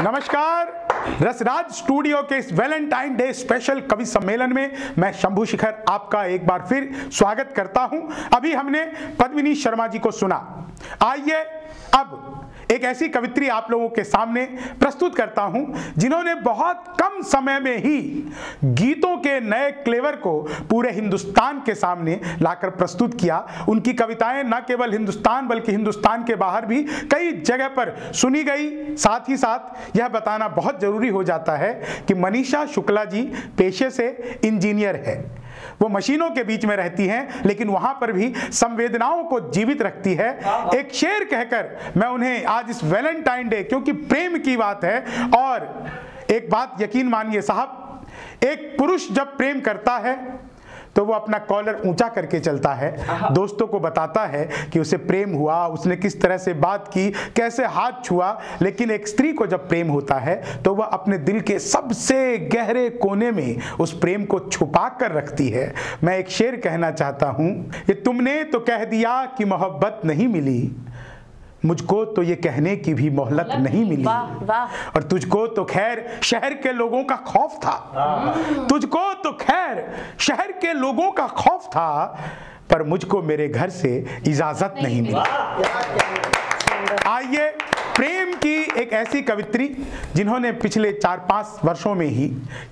नमस्कार। रसराज स्टूडियो के इस वैलेंटाइन डे स्पेशल कवि सम्मेलन में मैं शंभू शिखर आपका एक बार फिर स्वागत करता हूं। अभी हमने पद्मिनी शर्मा जी को सुना। आइए अब एक ऐसी कवित्री आप लोगों के सामने प्रस्तुत करता हूं जिन्होंने बहुत कम समय में ही गीतों के नए क्लेवर को पूरे हिंदुस्तान के सामने लाकर प्रस्तुत किया। उनकी कविताएं न केवल हिंदुस्तान बल्कि हिंदुस्तान के बाहर भी कई जगह पर सुनी गई। साथ ही साथ यह बताना बहुत जरूरी हो जाता है कि मनीषा शुक्ला जी पेशे से इंजीनियर है। वो मशीनों के बीच में रहती हैं लेकिन वहां पर भी संवेदनाओं को जीवित रखती है। एक शेर कहकर मैं उन्हें आज इस वैलेंटाइन डे, क्योंकि प्रेम की बात है, और एक बात यकीन मानिए साहब, एक पुरुष जब प्रेम करता है तो वो अपना कॉलर ऊंचा करके चलता है, दोस्तों को बताता है कि उसे प्रेम हुआ, उसने किस तरह से बात की, कैसे हाथ छुआ। लेकिन एक स्त्री को जब प्रेम होता है तो वह अपने दिल के सबसे गहरे कोने में उस प्रेम को छुपा कर रखती है। मैं एक शेर कहना चाहता हूं, ये तुमने तो कह दिया कि मोहब्बत नहीं मिली, मुझको तो ये कहने की भी मोहलत नहीं मिली। और तुझको तो खैर शहर के लोगों का खौफ था, तुझको तो खैर शहर के लोगों का खौफ था, पर मुझको मेरे घर से इजाजत नहीं मिली। आइए प्रेम की एक ऐसी कवित्री जिन्होंने पिछले 4-5 वर्षों में ही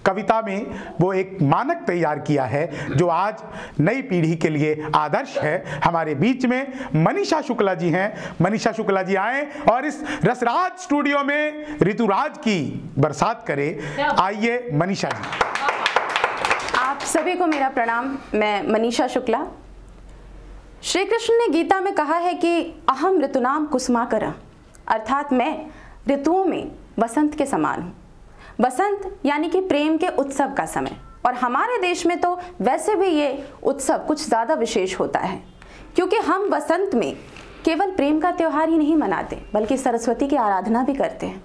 कविता में वो एक मानक तैयार किया है जो आज नई पीढ़ी के लिए आदर्श है। हमारे बीच में मनीषा शुक्ला जी हैं। मनीषा शुक्ला जी आए और इस रसराज स्टूडियो में ऋतुराज की बरसात करें। आइए मनीषा जी। आप सभी को मेरा प्रणाम। मैं मनीषा शुक्ला। श्री कृष्ण ने गीता में कहा है कि अहम ऋतुनाम कुसुमाकरा, अर्थात मैं ऋतुओं में वसंत के समान हूँ। वसंत यानी कि प्रेम के उत्सव का समय, और हमारे देश में तो वैसे भी ये उत्सव कुछ ज़्यादा विशेष होता है, क्योंकि हम वसंत में केवल प्रेम का त्यौहार ही नहीं मनाते बल्कि सरस्वती की आराधना भी करते हैं,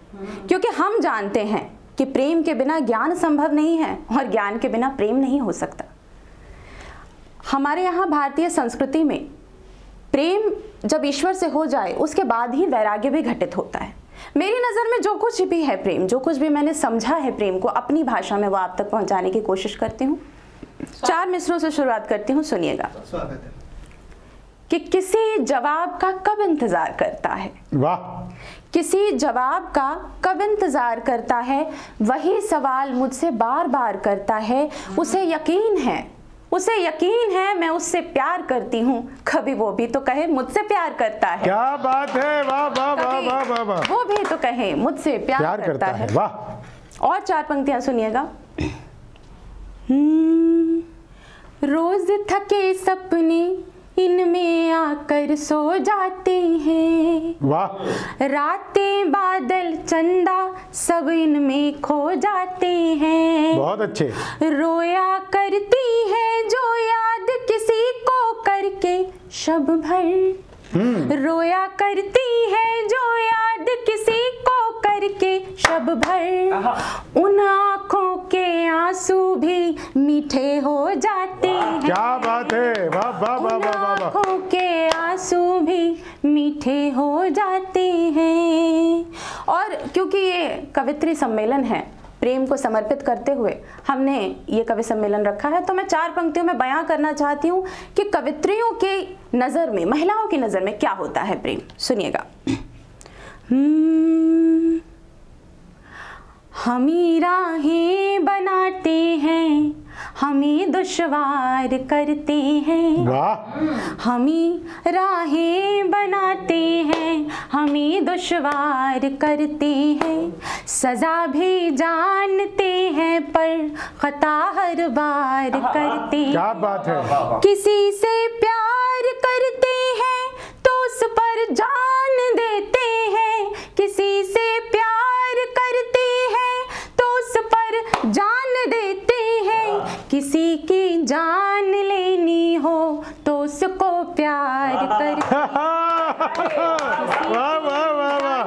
क्योंकि हम जानते हैं कि प्रेम के बिना ज्ञान संभव नहीं है और ज्ञान के बिना प्रेम नहीं हो सकता। हमारे यहाँ भारतीय संस्कृति में प्रेम जब ईश्वर से हो जाए उसके बाद ही वैराग्य भी घटित होता है। मेरी नज़र में जो कुछ भी है प्रेम, जो कुछ भी मैंने समझा है प्रेम को अपनी भाषा में, वो आप तक पहुंचाने की कोशिश करती हूँ। 4 मिसरों से शुरुआत करती हूँ, सुनिएगा। कि किसी जवाब का कब इंतजार करता है, वाह। किसी जवाब का कब इंतजार करता है, वही सवाल मुझसे बार बार करता है। उसे यकीन है मैं उससे प्यार करती हूँ, कभी वो भी तो कहे मुझसे प्यार करता है। क्या बात है, वाह वाह वाह वाह वाह वाह। वो भी तो कहे मुझसे प्यार करता है, वाह। और 4 पंक्तियां सुनिएगा। रोज थके सपने इनमें आकर सो जाते हैं, वाह। रातें बादल चंदा सब इनमें खो जाते हैं। बहुत अच्छे। रोया करती है जो याद किसी को करके शब भर, रोया करती है जो याद किसी को करके शब भर, उन आँखों के आंसू भी मीठे हो जाते हैं। क्या बात है, वाह वाह वाह वाह वाह। आँखों के आंसू भी मीठे हो जाते हैं। और क्योंकि ये कवित्री सम्मेलन है, प्रेम को समर्पित करते हुए हमने ये कवि सम्मेलन रखा है, तो मैं 4 पंक्तियों में बयां करना चाहती हूँ कि कवित्रियों की नज़र में, महिलाओं की नज़र में क्या होता है प्रेम। सुनिएगा। हम ही राहें बनाते हैं, हम ही दुश्वार करते हैं, हम ही राहें बनाते हैं, हम ही दुश्वार करते हैं। सजा भी जानते हैं पर खता हर बार करते हैं। क्या बात है। किसी से प्यार करते हैं तो उस पर जान देते हैं, किसी से प्यार करते हैं तो उस पर जान देते हैं, किसी की जान लेनी हो तो उसको प्यार करते वाह वाह वाह वाह।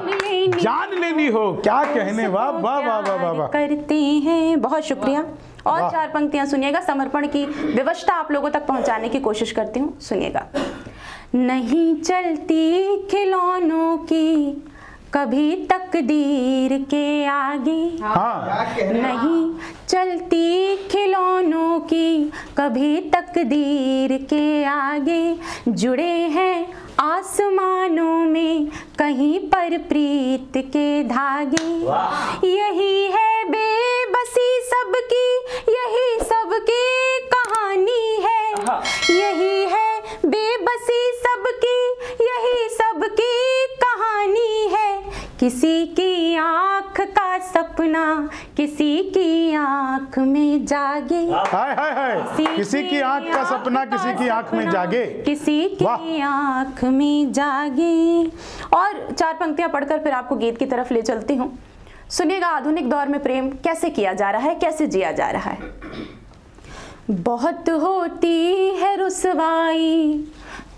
जान लेनी हो, क्या कहने, वाह वाह वाह वाह वाह करते हैं। बहुत शुक्रिया। और 4 पंक्तियां सुनिएगा, समर्पण की विवशता आप लोगों तक पहुंचाने की कोशिश करती हूँ, सुनिएगा। नहीं चलती खिलौनों की कभी तकदीर के आगे नहीं चलती खिलौनों की, कभी तकदीर के आगे जुड़े हैं आसमानों में कहीं पर प्रीत के धागे। यही है बेबसी सबकी, यही सबकी कहानी है, यही है बेबसी सबकी, यही सबकी कहानी है। किसी की आँख का सपना किसी की आँख में जागे, हाय हाय हाय, किसी की आँख का सपना किसी की आँख में जागे, किसी की आँख में जागे। और 4 पंक्तियां पढ़कर फिर आपको गीत की तरफ ले चलती हूँ। सुनिएगा आधुनिक दौर में प्रेम कैसे किया जा रहा है, कैसे जिया जा रहा है। बहुत होती है रुसवाई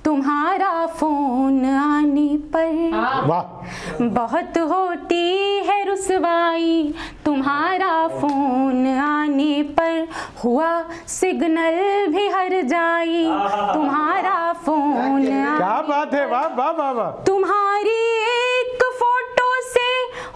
तुम्हारा फोन आने पर, वाह, बहुत होती है रुसवाई तुम्हारा फोन आने पर, हुआ सिग्नल भी हर जाई तुम्हारा फोन। क्या बात है, वाह वाह वाह वाह। तुम्हारी एक फोटो से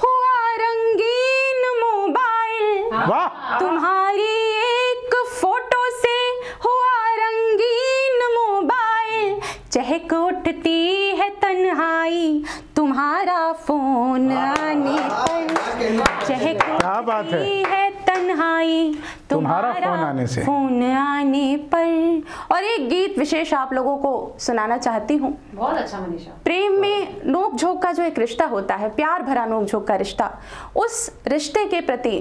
हुआ रंगीन मोबाइल, वाह, तुम्हारी एक फोटो से हुआ रंगीन मोबाइल, चहक उठती है तन्हाई तुम्हारा फोन आने पर, चहक उठती है तन्हाई तुम्हारा फोन आने पर। और एक गीत विशेष आप लोगों को सुनाना चाहती हूँ। बहुत अच्छा मनीषा। प्रेम में नोक झोंक का जो एक रिश्ता होता है, प्यार भरा नोक झोंक का रिश्ता, उस रिश्ते के प्रति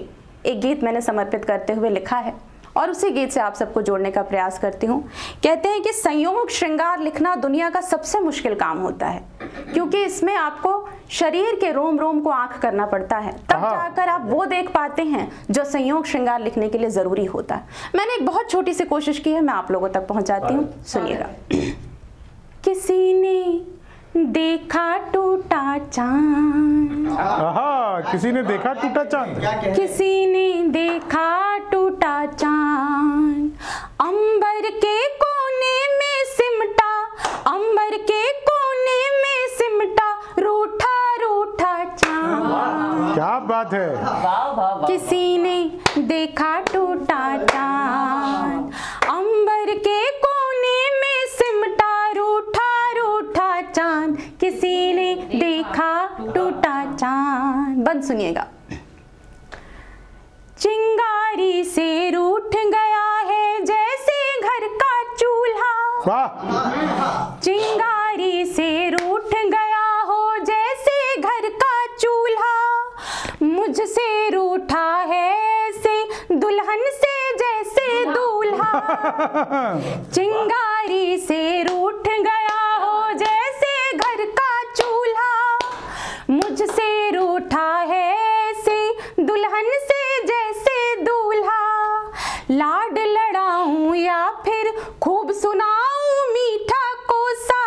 एक गीत मैंने समर्पित करते हुए लिखा है और उसी गीत से आप सबको जोड़ने का प्रयास करती हूँ। कहते हैं कि संयोग श्रृंगार लिखना दुनिया का सबसे मुश्किल काम होता है, क्योंकि इसमें आपको शरीर के रोम रोम को आंख करना पड़ता है, तब जाकर आप वो देख पाते हैं जो संयोग श्रृंगार लिखने के लिए जरूरी होता है। मैंने एक बहुत छोटी सी कोशिश की है, मैं आप लोगों तक पहुंचाती हूँ, सुनिएगा। किसी ने देखा टूटा चांद, किसी ने देखा टूटा चांद, किसी ने देखा टूटा चांद, अंबर के कोने में सिमटा, अंबर के कोने में सिमटा, रूठा रूठा चांद। क्या बात है, किसी ने देखा टूटा चांद, अंबर के कोने में सिमटा, रूठा रूठा चांद, किसी ने देखा टूटा चांद। बंद सुनिएगा। चिंगारी से रूठ गया है जैसे घर का चूल्हा, चिंगारी से रूठ गया हो जैसे घर का चूल्हा, मुझसे रूठा है ऐसे दुल्हन से जैसे दूल्हा, चिंगारी से रूठ गया हो जैसे घर का चूल्हा, मुझसे रूठा है ऐसे दुल्हन से जैसे दूल्हा, लाड लड़ाऊं या फिर खूब सुनाऊं मीठा कोसा,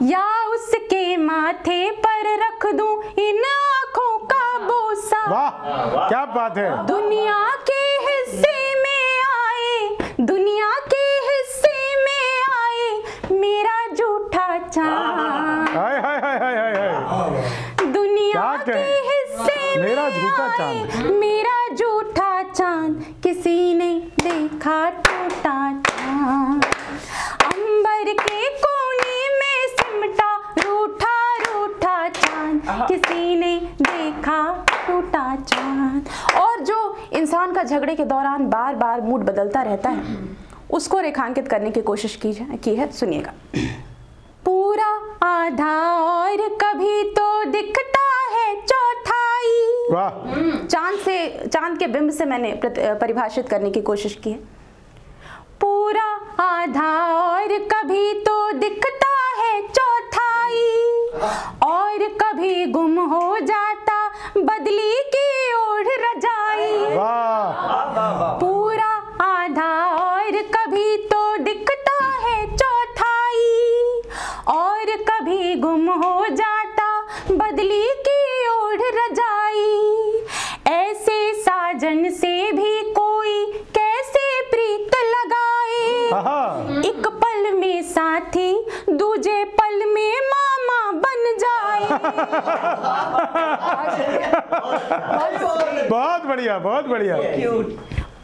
या उसके माथे पर रख दूं इन आँखों का बोसा। वाह, क्या बात है। दुनिया के हिस्से में आए, दुनिया के हिस्से में आए मेरा झूठा चांद, हाय हाय हाय हाय हाय, दुनिया के हिस्से में मेरा झूठा चांद, मेरा झूठा चांद, किसी ने देखा टूटा चांद, अंबर के कोने में सिमटा, रूठा रूठा चांद, किसी ने देखा टूटा चांद। और जो इंसान का झगड़े के दौरान बार बार मूड बदलता रहता है, उसको रेखांकित करने की कोशिश की है, सुनिएगा। पूरा आधा और कभी तो दिखता है चौथाई, चांद के बिंब से मैंने परिभाषित करने की कोशिश की है। पूरा आधा और कभी तो दिखता है चौथाई, और कभी गुम हो जाता बदली की ओढ़ रजाई। पूरा आधा और कभी तो दिखता है चौथाई, और कभी गुम हो जाता बदली की ओढ़ रजाई, ऐसे साजन से भी कोई कैसे प्रीत लगाए, एक पल में साथी दूजे पल में मामा बन जाए। बहुत बढ़िया, बहुत बढ़िया।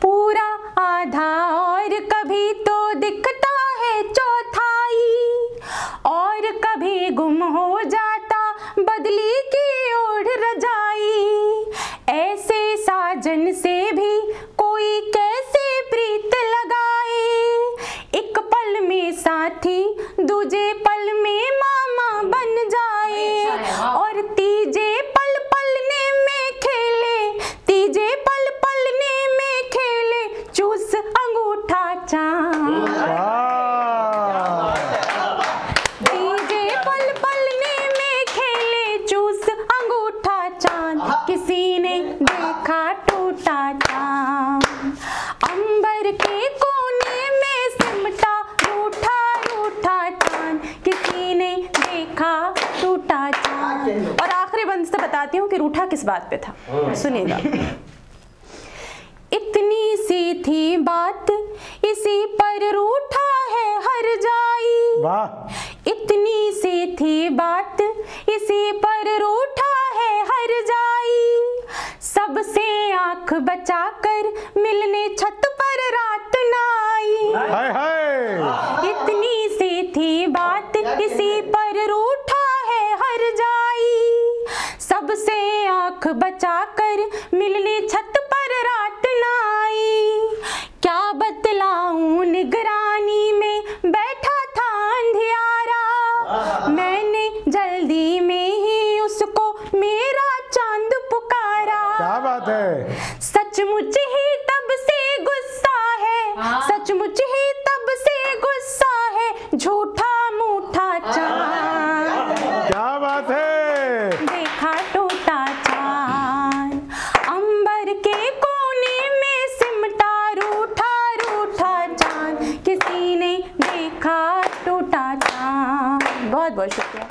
पूरा आधा और कभी तो दिखता है चौथाई, और कभी गुम हो जाता बदली की ओढ़ रजाई। ऐसे साजन से भी कोई कैसे प्रीत लगाए, एक पल में साथी दूजे पल में मामा बन जाए, और तीजे पल पलने में खेले, तीजे पल पलने में खेले चूस अंगूठा चांद। तीजे पल पलने में खेले चूस अंगूठा चांद, किसी ने देखा टूटा चांद। अंबर के कोने में सिमटा रूठा रूठा चांद, किसी ने देखा टूटा चांद। और आखिरी बंद से बताती हूँ कि रूठा किस बात पे था, सुनिएगा। इतनी सी थी बात इसी पर रूठा है हर जाई। वाह। इतनी सी थी बात इसी पर रूठा है हर जाई। सबसे आंख बचाकर मिलने छत पर रात न आई। हाय हाय। इतनी सी थी बात इसी पर रूठा है हर जाई। सबसे आंख बचाकर मिलने छत पर रात न आई। क्या बतलाऊं निगरानी में बैठा था अंधियारा, मैंने जल्दी में ही उसको मेरा चांद पुकारा। क्या बात है। सचमुच ही तब से गुस्सा है, सचमुच ही तब से गुस्सा है, झूठा मूठा चांद। क्या बात है। देखा टूटा चांद, अंबर के कोने में सिमटा रूठा रूठा चांद, किसी ने देखा टूटा चांद। बहुत बहुत शुक्रिया।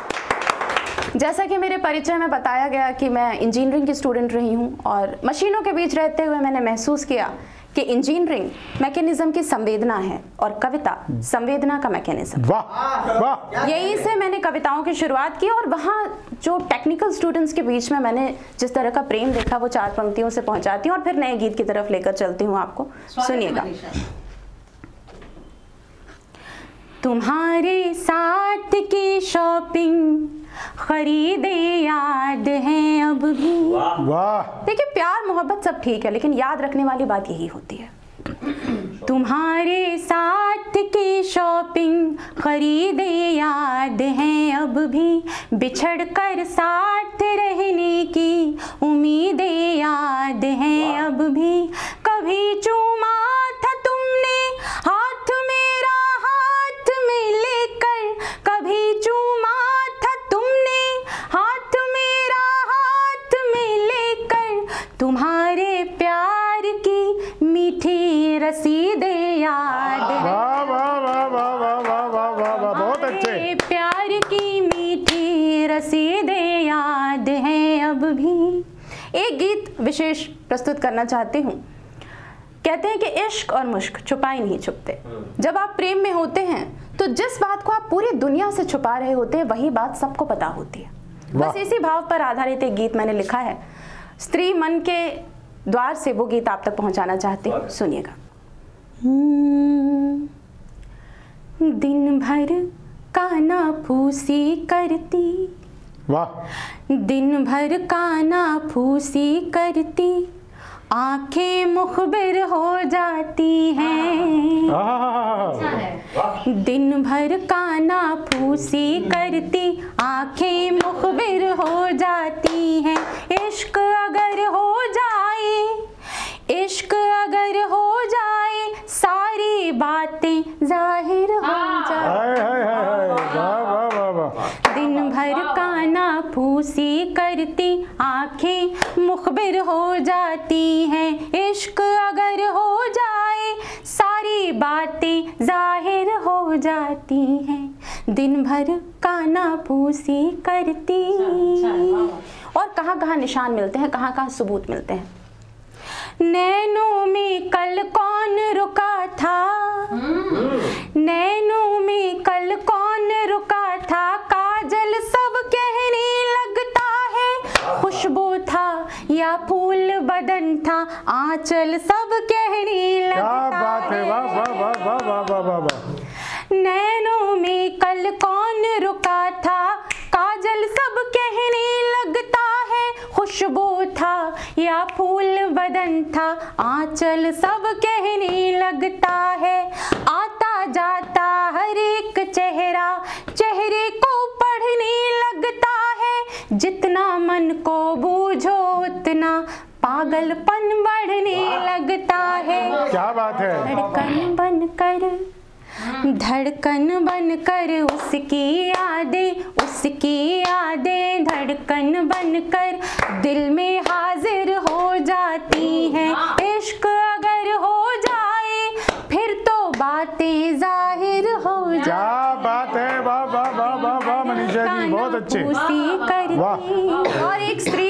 जैसा कि मेरे परिचय में बताया गया कि मैं इंजीनियरिंग की स्टूडेंट रही हूँ, और मशीनों के बीच रहते हुए मैंने महसूस किया कि इंजीनियरिंग मैकेनिज्म की संवेदना है और कविता संवेदना का मैकेनिज्म। वाह वाह। यही से मैंने कविताओं की शुरुआत की, और वहाँ जो टेक्निकल स्टूडेंट्स के बीच में मैंने जिस तरह का प्रेम देखा वो 4 पंक्तियों से पहुंचाती हूँ और फिर नए गीत की तरफ लेकर चलती हूँ आपको। सुनिएगा। तुम्हारे साथ की शॉपिंग खरीदे याद है अब भी। वाह। देखिए, प्यार मोहब्बत सब ठीक है, लेकिन याद रखने वाली बात यही होती है। तुम्हारे साथ की शॉपिंग खरीदे याद है अब भी, बिछड़ कर साथ रहने की उम्मीदें याद है अब भी। कभी चूमा था तुमने हाथ मेरा हाथ में लेकर, कभी चूमा था तुमने हाथ मेरा हाथ में लेकर, तुम्हारे प्यार की मीठी रसीदें याद है। वाह वाह वाह वाह वाह वाह वाह वाह वाह। बहुत अच्छे। प्यार की मीठी रसीदें याद हैं अब भी। एक गीत विशेष प्रस्तुत करना चाहती हूँ। कहते हैं कि इश्क और मुश्क छुपाए नहीं छुपते। जब आप प्रेम में होते हैं तो जिस बात को आप पूरी दुनिया से छुपा रहे होते हैं वही बात सबको पता होती है। बस इसी भाव पर आधारित एक गीत मैंने लिखा है। स्त्री मन के द्वार से वो गीत आप तक पहुंचाना चाहती हूँ। सुनिएगा। दिन भर काना फूसी करती, वाह। दिन भर काना फूसी करती, आंखें मुखबिर हो जाती हैं। दिन भर काना फूसी करती, आंखें मुखबिर हो जाती हैं। इश्क अगर हो जाए, इश्क अगर हो जाए, सारी बातें जाहिर हो जाए। दिन भर काना फूसी करती, आंखें मुखबिर हो जाती हैं। इश्क अगर हो जाए, सारी बातें जाहिर हो जाती हैं। दिन भर काना फूसी करती। और कहाँ कहाँ निशान मिलते हैं, कहाँ कहाँ सबूत मिलते हैं। नैनों में कल कौन रुका था, नैनों में कल कौन रुका था, काजल सब कहने लगता या फूल बदन था आंचल सब कहने लगता क्या बात है, वाह वाह वाह वाह वाह वाह वाह वाह। नैनों में कल कौन रुका था काजल सब कहने लगता है, खुशबू था या फूल बदन था आंचल सब कहने लगता है। आता जाता हर एक चेहरा चेहरे को पढ़ने लगता है, जितना मन को बूझो उतना पागलपन बढ़ने लगता है। क्या बात है। धड़कन बनकर उसकी यादें धड़कन बनकर दिल में हाजिर हो जाती हैं। इश्क अगर हो जाए फिर तो बातें जाहिर हो जाती। क्या बात है, वाह वाह वाह वाह वाह मनीषा जी, बहुत अच्छे। वाह। और एक स्त्री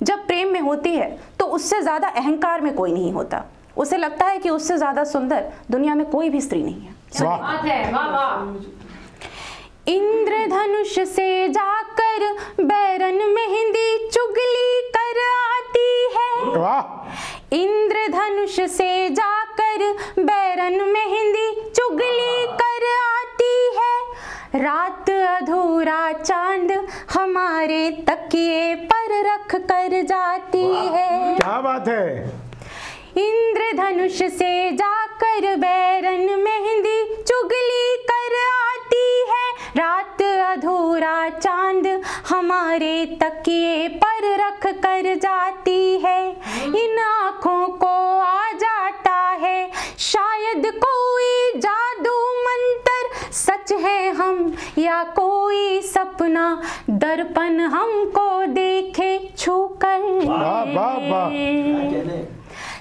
जब प्रेम में होती है तो उससे ज्यादा अहंकार में कोई नहीं होता। उसे लगता है कि उससे ज्यादा सुंदर दुनिया में कोई भी स्त्री नहीं है। इंद्रधनुष से जाकर बैरन मेहंदी चुगली कर आती है। वाह। इंद्रधनुष से जाकर बैरन मेहंदी चुगली कर आती है। रात अधूरा चांद हमारे तकिए पर रख कर जाती है। क्या बात है। इंद्रधनुष से जाकर बैरन मेहंदी चुगली कर आती है। रात अधूरा चांद हमारे तकिए पर रख कर जाती है। इन आँखों को आ जाता है शायद कोई जादू मंत्र, सच है हम या कोई सपना, दर्पण हमको देखे छूकर। वाह वाह वाह।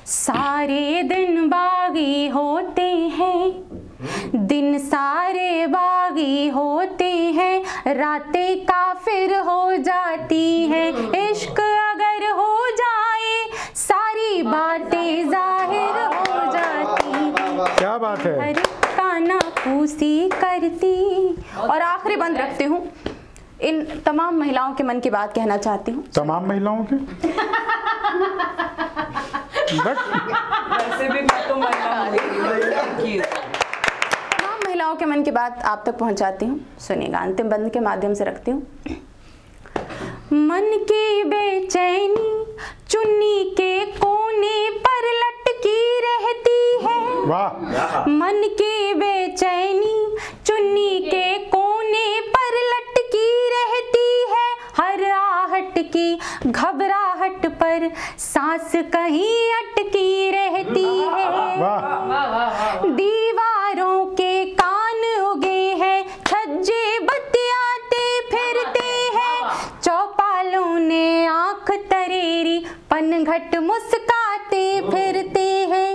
सारे दिन बागी होते हैं, दिन सारे बागी होते हैं, रातें काफिर हो जाती हैं। इश्क अगर हो जाए सारी बातें जाहिर हो जाती। क्या बात है। हर काना पूसी करती। और आखिरी बंद रखती हूँ, इन तमाम महिलाओं के मन की बात कहना चाहती हूँ। तमाम महिलाओं के वैसे भी मैं तो तमाम महिलाओं के मन की बात आप तक पहुंचाती हूँ। सुनिएगा, अंतिम बंद के माध्यम से रखती हूँ। मन की बेचैनी चुन्नी के कोने पर लटकी रहती है। वाह। मन की बेचैनी चुन्नी के कोने पर लटकी रहती है। हर आहट की घबराहट पर सांस कहीं अटकी रहती है। वाह। दीवारों के कान उगे हैं, छज्जे बतियाते फिरते हैं, चौपालों ने आंख तरेरी, पनघट मुस्काते फिरते हैं।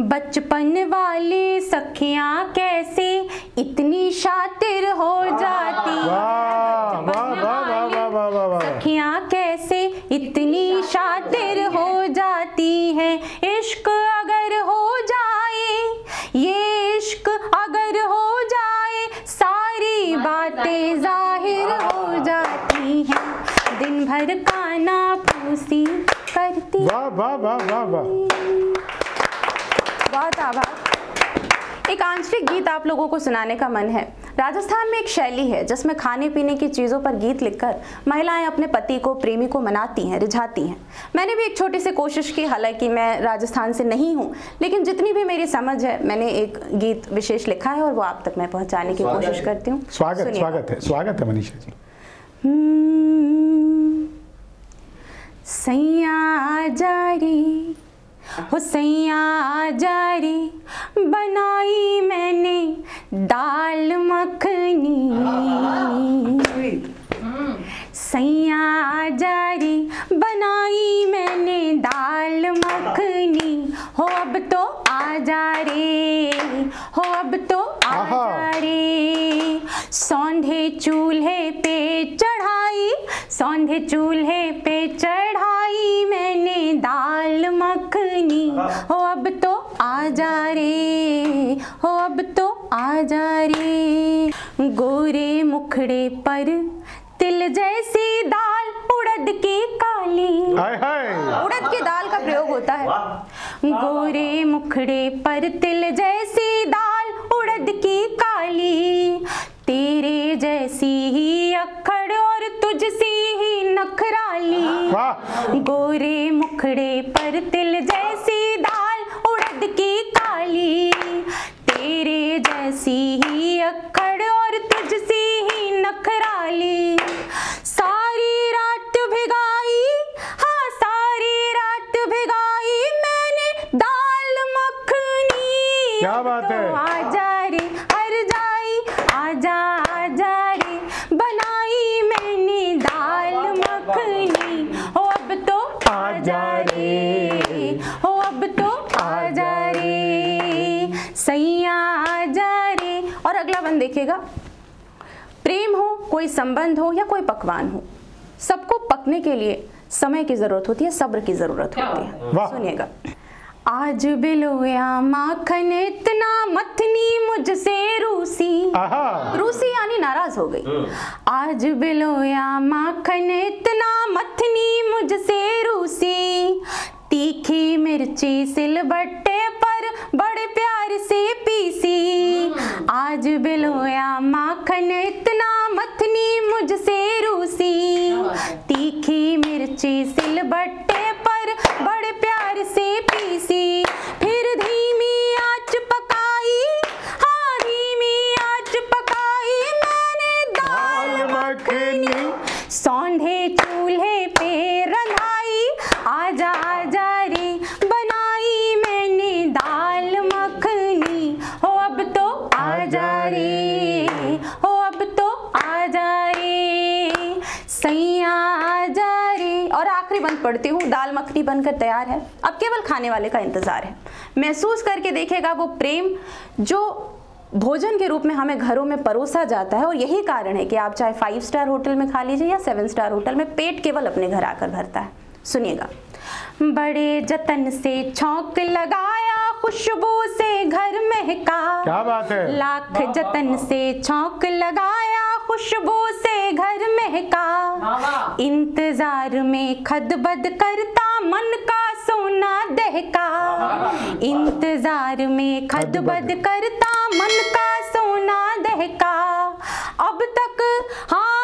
बचपन वाली सखियां कैसे इतनी शातिर हो जाती हैं। सखियां कैसे इतनी शातिर हो जाती हैं। इश्क अगर हो जाए, ये इश्क अगर हो जाए, सारी बातें जाहिर हो जाती हैं। दिन भर काना पूसी करती। वाह वाह वाह वाह वाह। बहुत आभार। एक आंचलिक गीत आप लोगों को सुनाने का मन है। राजस्थान में एक शैली है जिसमें खाने पीने की चीज़ों पर गीत लिखकर महिलाएं अपने पति को, प्रेमी को मनाती हैं, रिझाती हैं। मैंने भी एक छोटी सी कोशिश की, हालांकि मैं राजस्थान से नहीं हूँ, लेकिन जितनी भी मेरी समझ है मैंने एक गीत विशेष लिखा है और वो आप तक मैं पहुँचाने की कोशिश करती हूँ। स्वागत है मनीषा जी। सैया जारी हो सैया जारी, बनाई मैंने दाल मखनी। सैया जारी बनाई मैंने दाल मखनी। हो अब तो आजा रे, हो अब तो आजा रे। सौंधे चूल्हे पे चढ़ाई, सौंधे चूल्हे पे चढ़ाई मैंने दाल मखनी। हो अब तो आजा रे, हो अब तो आजा रे। गोरे मुखड़े पर तिल जैसी दाल उड़द हाय हाय। उड़द की दाल का प्रयोग होता है। गोरे मुखड़े पर तिल जैसी दाल उड़द की काली, तेरे जैसी ही अक्खड़ और तुझसी ही नखराली। गोरे मुखड़े पर तिल जैसी दाल उड़द की काली, तेरे जैसी ही अक्खड़ और तुझसी ही नखराली। सारी रात भिगाई, हाँ सारी रात भिगाई मैंने दाल मखनी। क्या बात है। तो आजा रे हर जाई, आजा आजा रे बनाई मैंने दाल मखनी। हो अब तो आजा रे, हो अब तो आजा रे सैया आजा रे। और अगला बंद देखिएगा। प्रेम हो, कोई संबंध हो या कोई पकवान हो, सबको पकने के लिए समय की जरूरत होती है, सब्र की जरूरत होती है। सुनिएगा। आज बिलोया माखन इतना मथनी मुझसे रूसी, रूसी यानी नाराज हो गई। आज बिलोया माखन इतना मथनी मुझसे रूसी, तीखी मिर्ची सिलबट्टे पर बड़े प्यार से पीसी। आज बिलोया माखन इतना मथनी मुझसे रूसी, तीखी मिर्ची सिलबट्टे पर बड़े प्यार से पीसी। फिर धीमी आंच पकाई, हाँ धीमी आंच पकाई मैंने दाल मखनी, सौंधे चूल्हे पे रंधाई। आजा आजा रे बनाई मैंने दाल मखनी। हो अब तो आजा रे, हो अब तो आजा रे सैया आजा रे। और आखिरी बंद पढ़ती हूँ। दाल मखनी बनकर तैयार है, अब केवल खाने वाले का इंतजार है। महसूस करके देखेगा वो प्रेम जो भोजन के रूप में हमें घरों में परोसा जाता है। और यही कारण है कि आप चाहे 5 स्टार होटल में खा लीजिए या 7 स्टार होटल में, पेट केवल अपने घर आकर भरता है। सुनिएगा। बड़े जतन से छौंक लगाया, खुशबू से घर महका। क्या बात है। लाख जतन से छौंक लगाया, खुशबू से घर महका। इंतजार में खदबद करता मन का सोना दहका। इंतजार में खदबद करता मन का सोना दहका। अब तक हाँ